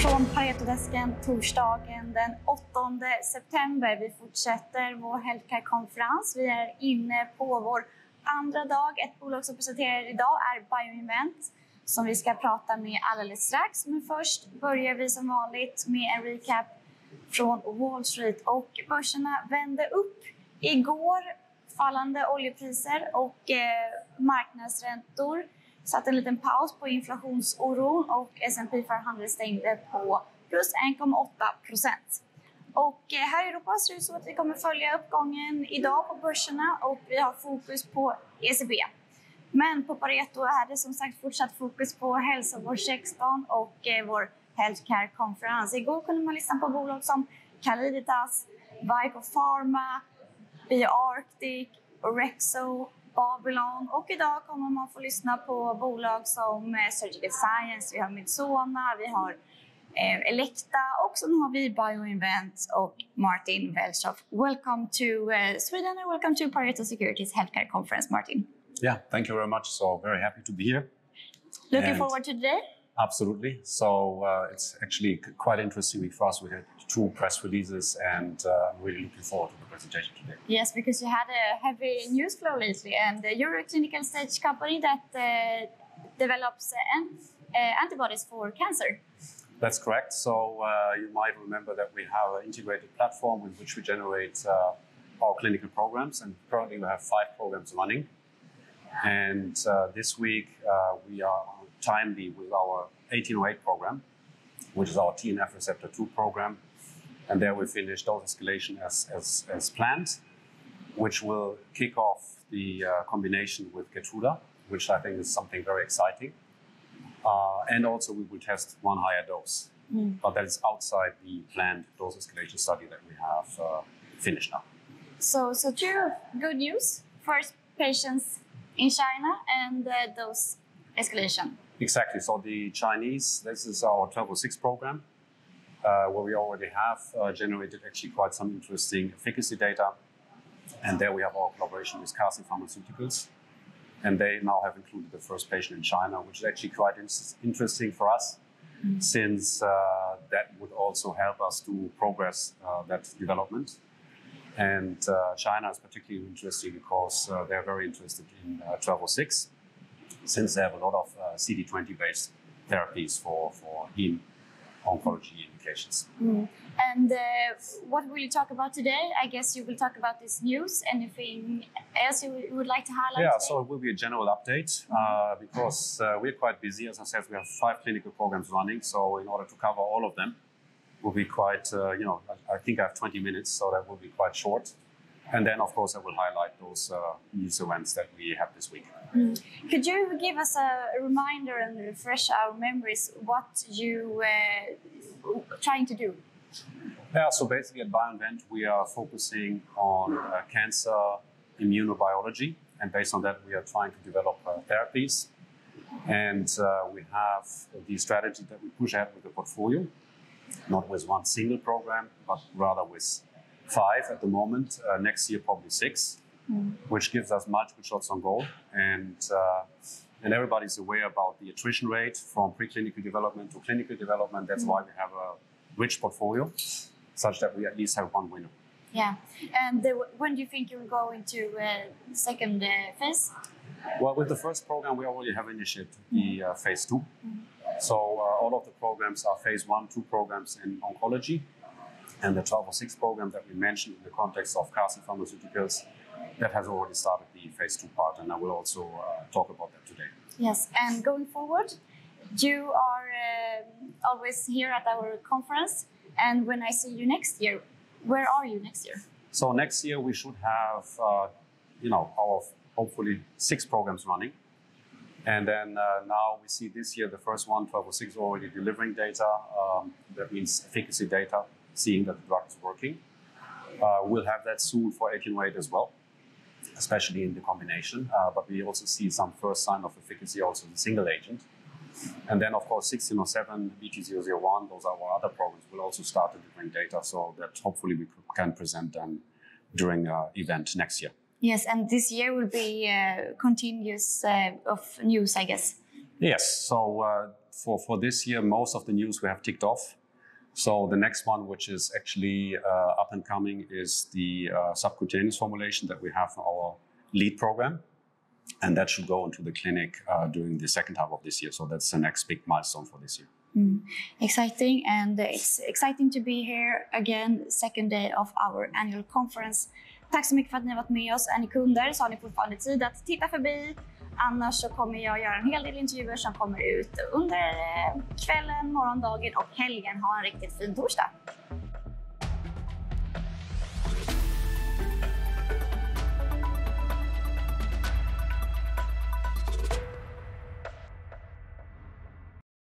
Från Paretodesken torsdagen den 8 september. Vi fortsätter vår healthcare-konferens. Vi är inne på vår andra dag. Ett bolag som presenterar idag är Bioinvent som vi ska prata med alldeles strax. Men först börjar vi som vanligt med en recap från Wall Street. Och börserna vände upp igår. Fallande oljepriser och marknadsräntor. Satt en liten paus på inflationsoron och S&P 500 stängde på plus 1,8%. Och här i Europa ser det ut så att vi kommer följa uppgången idag på börserna och vi har fokus på ECB. Men på Pareto är det som sagt fortsatt fokus på hälsovårdssektorn och vår healthcare-konferens. Igår kunde man lyssna på bolag som Calliditas, Vico Pharma, Bioarctic, Orexo, Babylon och idag kommer man få lyssna på bolag som Surgical Science, vi har Midsona, vi har Elekta och så har vi Bioinvent och Martin Welschof. Welcome to Sweden and welcome to Pareto Securities Healthcare Conference, Martin. Yeah, thank you very much. So very happy to be here. Looking forward to today? Absolutely. So it's actually quite interesting week for us. We had 2 press releases and really looking forward to the presentation today. Yes, because you had a heavy news flow lately and you're a clinical stage company that develops antibodies for cancer. That's correct. So you might remember that we have an integrated platform with which we generate our clinical programs, and currently we have 5 programs running. And this week we are timely with our 1808 program, which is our TNF receptor 2 program. And there we finished dose escalation as planned, which will kick off the combination with Keytruda, which I think is something very exciting. And also we will test one higher dose, but that is outside the planned dose escalation study that we have finished now. So 2 good news. First, patients in China and dose escalation. Exactly. So the Chinese, this is our 1206 program, where we already have generated actually quite some interesting efficacy data. And there we have our collaboration with Cancer Pharmaceuticals. And they now have included the first patient in China, which is actually quite interesting for us, since that would also help us to progress that development. And China is particularly interesting because they're very interested in 1206, since they have a lot of CD20-based therapies for heme oncology indications. And what will you talk about today? I guess you will talk about this news. Anything else you would like to highlight today? So it will be a general update because we're quite busy. As I said, we have 5 clinical programs running. So in order to cover all of them, will be quite, I think I have 20 minutes, so that will be quite short. And then, of course, I will highlight those news events that we have this week. Could you give us a reminder and refresh our memories what you trying to do? Yeah, so basically at Bioinvent, we are focusing on cancer immunobiology. And based on that, we are trying to develop therapies. And we have the strategy that we push ahead with the portfolio. Not with 1 single program, but rather with 5 at the moment. Next year, probably 6, which gives us multiple shots on goal. And everybody's aware about the attrition rate from preclinical development to clinical development. That's why we have a rich portfolio, such that we at least have 1 winner. Yeah. And when do you think you'll go into second phase? Well, with the first program, we already have initiated the phase 2. So all of the programs are phase 1, 2 programs in oncology. And the 1206 program that we mentioned in the context of Cancer Pharmaceuticals, that has already started the phase 2 part. And I will also talk about that today. Yes, and going forward, you are always here at our conference. And when I see you next year, where are you next year? So next year we should have, our hopefully 6 programs running. And then now we see this year, the first one, 1206, already delivering data. That means efficacy data, seeing that the drug is working. We'll have that soon for 1808 as well, especially in the combination. But we also see some first sign of efficacy also in single agent. And then, of course, 1607, BT001, those are our other programs, will also start delivering data so that hopefully we can present them during an event next year. Yes, and this year will be continuous of news, I guess. Yes, so for this year, most of the news we have ticked off. So the next one, which is actually up and coming, is the subcutaneous formulation that we have for our lead program. And that should go into the clinic during the second half of this year. So that's the next big milestone for this year. Exciting, and it's exciting to be here again, second day of our annual conference. Tack så mycket för att ni har varit med oss. Är ni kunder så har ni fortfarande tid att titta förbi. Annars så kommer jag göra en hel del intervjuer som kommer ut under kvällen, morgondagen och helgen. Ha en riktigt fin torsdag.